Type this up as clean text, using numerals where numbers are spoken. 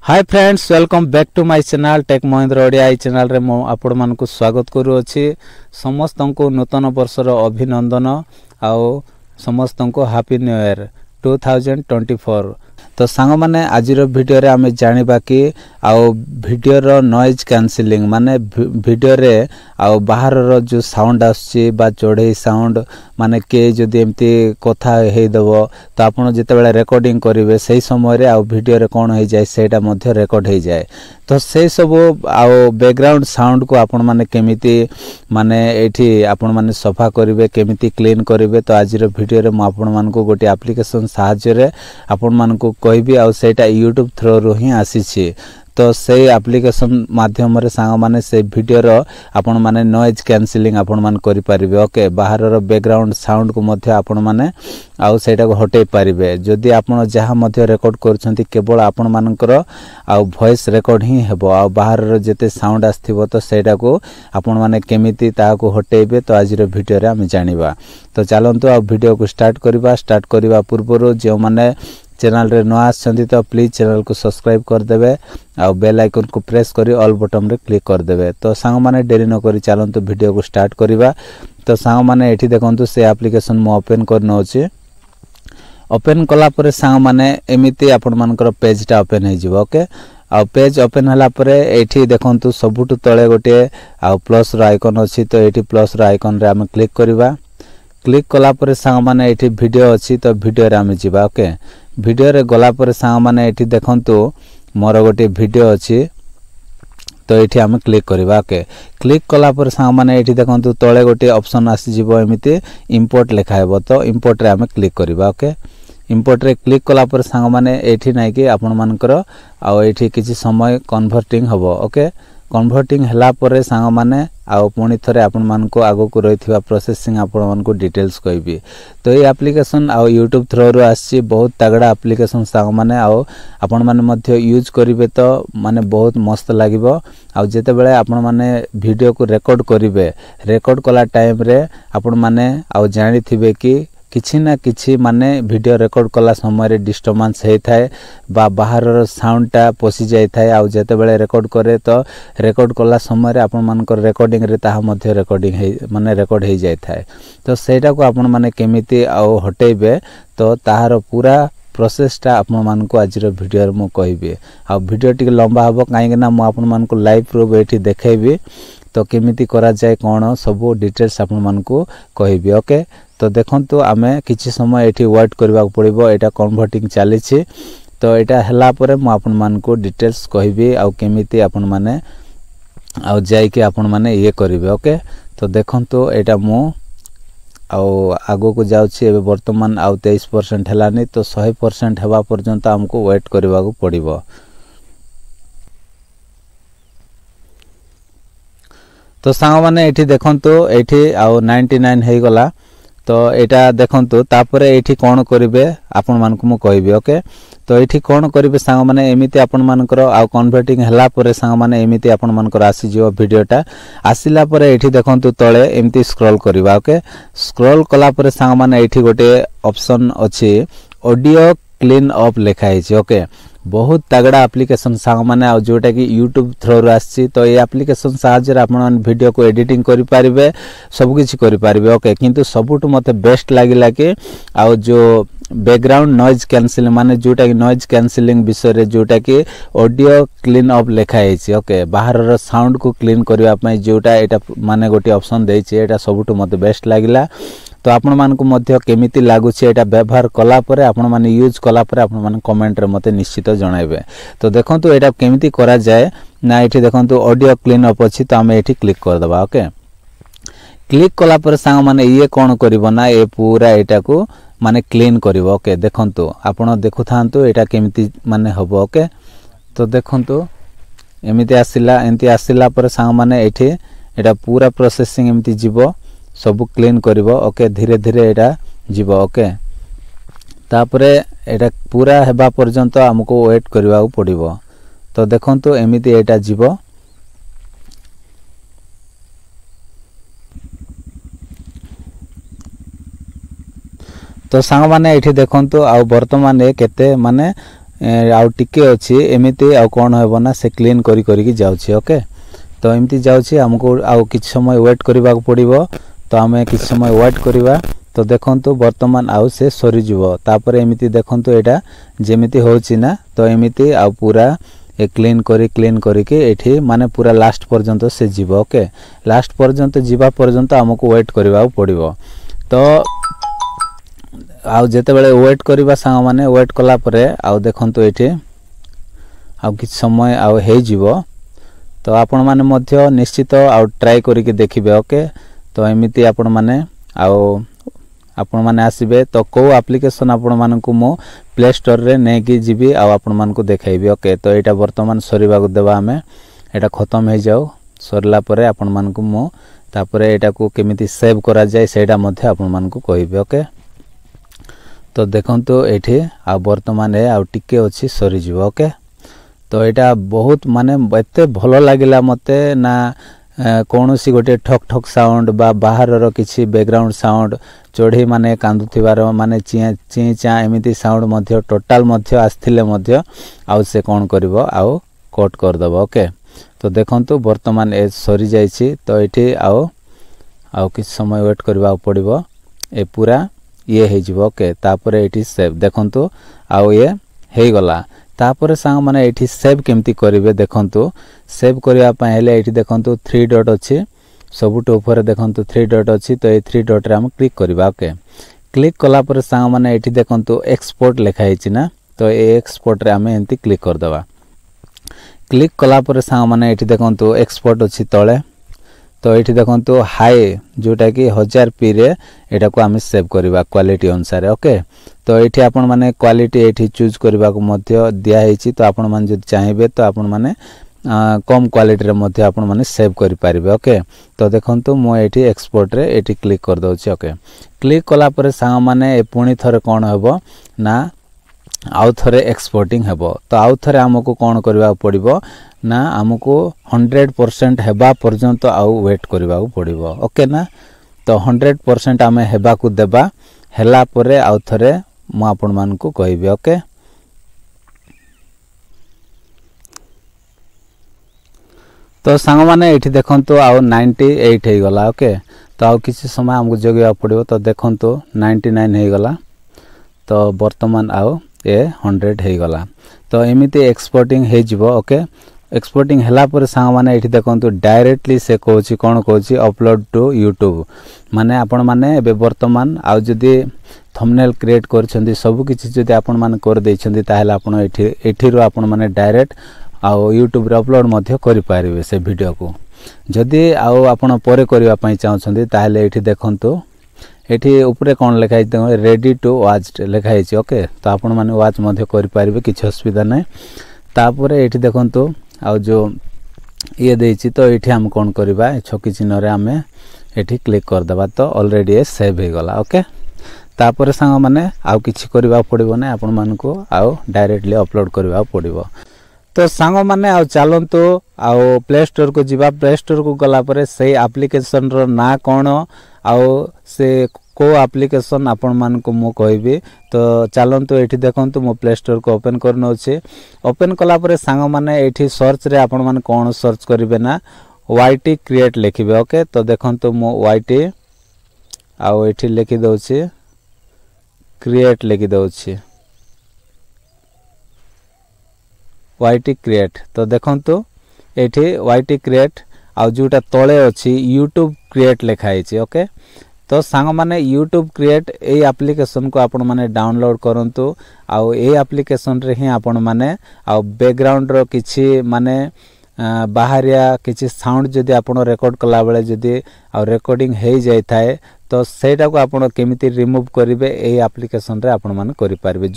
Hi friends welcome back to my channel tech Mahindra Odia आई channel रे मो आपण मानकु स्वागत करू अछि। समस्त को नूतन वर्षर अभिनंदन आउ समस्त को हैप्पी न्यू ईयर 2024। तो सांग माने आजिर वीडियो रे आमे जानिबा कि आउ वीडियो रो नॉइज कैंसिलिंग माने वीडियो रे आउ बाहर रो जो साउंड आछि बा चढ़ई साउंड माने के जदि एमती कथा हे दबो तो आपण जते बेले रिकॉर्डिंग करिवे सही समय रे आउ वीडियो रे कोन हे जाय सेटा मध्ये रिकॉर्ड हे जाय। तो से सब आउ बैकग्राउंड साउंड को आपण माने केमिति माने एठी आपण माने सफा करिवे केमिति क्लीन करिवे तो आजिर वीडियो रे म आपण मान को गोटे एप्लीकेशन सहाय्य रे आपण मान को कहबी आ सेटा यूट्यूब थ्रू रो ही आसी छी। तो से एप्लीकेशन माध्यम रे सांग माने से वीडियो रो आपण माने नॉइज कैंसिलिंग आपण मान करि परिबे। ओके बाहर रो बैकग्राउंड साउंड को मध्ये आपण माने आउ सेटा को हटे परिबे। जदि आपण जहा मध्ये रिकॉर्ड करछंती केवल आपण मानकर आउ वॉइस रिकॉर्ड ही हेबो आउ बाहर रो जते साउंड आस्थिबो तो सेटा को आपण माने केमिति ता को हटेबे तो आज रो वीडियो रे हम जानिबा। तो चलंतु आ वीडियो को स्टार्ट करबा पूर्व जो माने चैनल रे न आछंती तो प्लीज चैनल को सब्सक्राइब कर देबे आ बेल आइकन को प्रेस करी ऑल बटन रे क्लिक कर देबे। तो सांग माने देरी न करी चलंतु वीडियो को स्टार्ट करबा। तो सांग माने एठी देखंतु से एप्लीकेशन मो ओपन करनो अछि। ओपन कला परे सांग माने एमिति आपण मानकर पेजटा ओपन हे जिवो। ओके आ पेज ओपन हला परे एठी देखंतु सबुटु तळे गोटे आ प्लस रो आइकन अछि। तो एठी प्लस रो आइकन रे हम क्लिक करबा। क्लिक कला परे सांग माने एठी वीडियो अछि तो वीडियो रे हम जिबा। ओके वीडियो रे गला परे सांग माने एठी देखंतु मोर गोटे वीडियो अछि तो एठी हम क्लिक करबा। ओके क्लिक कला पर सांग माने एठी देखंतु तळे गोटे ऑप्शन आसी जिवो एमिति इंपोर्ट लिखा हेबो तो इंपोर्ट रे हम क्लिक करबा। ओके इंपोर्ट रे क्लिक कला पर सांग माने एठी नै कि आपण मानकर आ एठी किछि समय कन्वर्टिंग हबो। ओके कन्वर्टिंग हला परे सांग माने आ पुणी थरे आपण मान को आगो को रहिथिबा प्रोसेसिंग आपण मान को डिटेल्स कहबी। तो ये एप्लीकेशन आ यूट्यूब थ्रू रो आसी बहुत तगड़ा एप्लीकेशन सांग माने आ आपण माने मध्य यूज करिवे तो माने बहुत मस्त लागिवो। आ जेते बेले आपण माने वीडियो को रिकॉर्ड करिवे रिकॉर्ड कला टाइम रे आपण माने आ जानि थिबे कि किछि ना किछि माने वीडियो रिकॉर्ड कला समय रे डिस्टर्बेंस हे थाए बा बाहर रो साउंड टा पसि जाय थाए। आ जेते बेले रिकॉर्ड करे तो रिकॉर्ड कला समय रे आपण मानकर रिकॉर्डिंग रे ताहा मध्ये रिकॉर्डिंग हे माने रिकॉर्ड हे जाय थाए। तो सेटा को आपण माने केमिति आ हटेबे तो ताहार पूरा प्रोसेसटा आपण मान को आज रो वीडियो रे मु कहबे। आ वीडियो टिक लंबा हबो काहे ना मु आपण मान को लाइव प्रूफ एठी देखेबी तो केमिति करा जाय कोन सब डिटेल्स आपण मान को कहबी। ओके तो देखंतु आमे किछि समय एठी वेट करबा पड़िबो एटा कन्वर्टिंग चली छी। तो एटा हला परे मु आपण मान को डिटेल्स कहबी आ केमिति आपण माने आ जाय कि आपण माने ये करिवे। ओके तो देखंतु एटा मु आगो को जाउछि एबे वर्तमान आ 23% हलानी तो 100% हेबा पर्यंत हमको वेट करबा को पड़िबो। तो सांग माने एठी देखंतु एठी आ 99 हे गला। तो एटा देखंतु तापरे एठी कोन करिवे आपण मानकु मु कहबी। ओके तो एठी कोन करिवे सांग माने एमिति आपण मानकर आ कन्वर्टिंग हला परे सांग माने एमिति आपण मानकर आसी जिवो वीडियोटा आसिला परे एठी देखंतु तळे एमिति स्क्रॉल करिवा। ओके स्क्रॉल कला परे सांग माने एठी गोटे ऑप्शन अछि ऑडियो क्लीन अप लिखा है। ओके बहुत तगड़ा एप्लीकेशन सांग माने आ जोटा कि यूट्यूब थ्रू रो आसी। तो ये एप्लीकेशन सहाय्य रे आपण वीडियो को एडिटिंग करि पारिबे सब किछि करि पारिबे। ओके किंतु सबुट मते बेस्ट लागिला कि आ जो बैकग्राउंड नॉइज कैंसिलिंग माने जोटा कि नॉइज कैंसिलिंग विषय रे जोटा कि ऑडियो क्लीन अप लिखा है। ओके बाहर रो साउंड को क्लीन करबा पई जोटा एटा माने गोटे ऑप्शन देछि एटा सबुट मते बेस्ट लागिला। तो आपण मान को मध्य केमिति लागु छी एटा व्यवहार कला परे आपण माने यूज कला परे आपण माने कमेंट रे मते निश्चित जणाइबे। तो देखंतु एटा केमिति करा जाय ना एठी देखंतु ऑडियो क्लीन अप अछि तो हम एठी क्लिक कर दबा। ओके क्लिक कला परे सांग माने ये कोन करिवो ना ए पूरा एटा को माने क्लीन करिवो। ओके देखंतु आपण देखु थांतु एटा केमिति माने हबो। ओके तो देखंतु एमिति आसिला एंति आसिला परे सांग माने एठी एटा पूरा प्रोसेसिंग एमिति जिवो सब क्लीन करिवो। ओके धीरे धीरे एटा जिवो। ओके तापरे एटा पूरा हेबा पर्यंत हमको वेट करबा पड़िबो। तो देखंतु एमिति एटा जिवो। तो सांग माने एठी देखंतु आ वर्तमान केते माने आउ टिके अच्छी एमती आउ कौन हेब ना से क्लीन करी करी जाऊँगी ओके। तो एमती जाऊँगी आमको आउ कि समय वेट करने को पड़ो। तो आम कि समय वेट करवा तो देखंतु वर्तमान आउ से सरीजिवो तापर एमती देखंतु एटा जेमिति होची ना तो एमती आउ पूरा ए क्लीन करिके एठी माने पूरा लास्ट पर्यंत से जीव ओके। लास्ट पर्यंत जीवा पर्यंत आमको वेट करबा पड़िबो। तो आउ जेते बेले वेट करबा सांग माने वेट कला परे आउ देखंतु एठी आउ कि समय आउ हे जीवो। तो आपण माने मध्य निश्चित आउ ट्राई करिके देखिबे ओके। तो एमिति आपण माने आउ आपण माने आसीबे तो को एप्लिकेशन आपण मानकु मो प्ले स्टोर रे नै कि जीबी आ आपण मानकु देखाइबे ओके। तो एटा वर्तमान सरीबा को देबा हमें एटा खत्म हे जाऊ सरला परे आपण मानकु मो तापरे एटा को केमिति सेव करा जाय सेटा मध्ये आपण मानकु कहिबे ओके। तो देखंतु एठी आ वर्तमान ए आ टिके अछि सरी जीवो ओके। तो एटा बहुत माने एते भलो लागिला मते ना कौन सी गोटे ठक ठक साउंड बा बाहर रो किछि बैकग्राउंड साउंड चढ़ी माने कांदुथिबार माने ची चा एमिति साउंड मध्य टोटल मध्य आस्थिले मध्य आउ से कौन करिवो आउ कट कर दबो ओके। तो देखंतु वर्तमान ए सरी जाइछि। तो एठी आउ किछ समय वेट करबा पड़िबो ए पूरा ये हे जिवो ओके। तापरे एठी सेव देखंतु आउ ये हे गला। तापर सांग माने एठी सेव केमती करिवे देखंतु सेव करिया पय हेले एठी देखंतु 3 डॉट अछि सबुट ऊपर देखंतु 3 डॉट अछि। तो ए 3 डॉट रे हम क्लिक करबा ओके। क्लिक कला पर सांग माने एठी देखंतु एक्सपोर्ट लिखा हिछि ना तो ए एक्सपोर्ट रे हम एंती क्लिक कर दबा। क्लिक कला पर सांग माने एठी देखंतु एक्सपोर्ट अछि तळे। तो एठी देखंतु हाई जोटा कि 1000p रे एटा को हम सेव करबा क्वालिटी अनुसार ओके। तो एठी आपण माने क्वालिटी एठी चूज करबा को मध्य दिया हिछि। तो आपण माने जदि चाहिबे तो आपण माने कम क्वालिटी रे मध्य आपण माने सेव करि पारिबे ओके। तो देखंतु मो एठी एक्सपोर्ट रे एठी क्लिक कर दउछि ओके। क्लिक कला पर सांग माने ए पुणी थरे कोन हेबो ना आउ थरे एक्सपोर्टिंग हेबो। तो आउ थरे हमको कोन करबा पड़िबो ना हमको 100% हेबा पर्यंत आउ वेट करबा पड़िबो ओके ना। तो 100% आमे हेबा को देबा हेला परे आउ थरे म आपण मान को कहिबे ओके। तो सांग माने एठी देखंतु आउ 98 हे गला ओके। तो आउ किछि समय हमको जगिया पड़िबो। तो देखंतु 99 हे गला। तो वर्तमान आउ ए 100 हे गला। तो एमिति एक्सपोर्टिंग हे जिवो ओके। एक्सपोर्टिंग हला पर सांग माने एठी देखंतु डायरेक्टली से कहूची कोन कहूची अपलोड टू यूट्यूब माने आपण माने एबे वर्तमान आउ जदी थंबनेल क्रिएट करछंदी सब किछि जदी आपण माने कर दैछंदी ताहेला आपण एठी रो आपण माने डायरेक्ट आउ यूट्यूब रे अपलोड मध्ये करि पारिबे से वीडियो को। जदी आउ आपण परे करिवा पई चाहछंदी ताहेले एठी देखंतु एठी ऊपर कोन लिखा है रेडी टू वॉच लिखा है ओके। तो आपण माने वॉच मध्ये करि पारिबे किछि असुविधा नै। तापरे एठी देखंतु आउ जो ये देछि तो एठी हम कोन करबा छकी चिन्ह रे हमें एठी क्लिक कर दबा। तो ऑलरेडी ए सेव हे गला ओके। तापरे संग माने आउ किछि करबा पड़िबो नै आपण मान को आउ डायरेक्टली अपलोड करबा पड़िबो। तो सांग माने आउ चलंतु आउ प्ले स्टोर को जीवा। प्ले स्टोर को गला परे सेही एप्लिकेशन रो ना कोन आउ से को एप्लिकेशन आपण मान को मो कहबी। तो चलंतु एठी देखंतु मो प्ले स्टोर को ओपन करनो छै। ओपन कला परे सांग माने एठी सर्च रे आपण मान कोन सर्च करिवे ना YT क्रिएट लिखिबे ओके। तो देखंतु मो YT आउ एठी लिखि दउ छै क्रिएट लिखि दउ छै YT क्रिएट। तो देखंतु एठी YT क्रिएट आउ जोटा तळे अछि YouTube क्रिएट लिखा छै ओके। तो सांग माने YouTube क्रिएट ए एप्लिकेशन को आपण माने डाउनलोड करंतु आउ ए एप्लिकेशन रे ही आपण माने आउ बैकग्राउंड रो किछि माने बाहरिया किछि साउंड जदी आपण रेकॉर्ड कला बेले जदी आउ रेकॉर्डिंग हे जाय थाए तो सेटा को आपण केमिति रिमूव करिवे ए एप्लिकेशन रे आपण माने करि पारबे।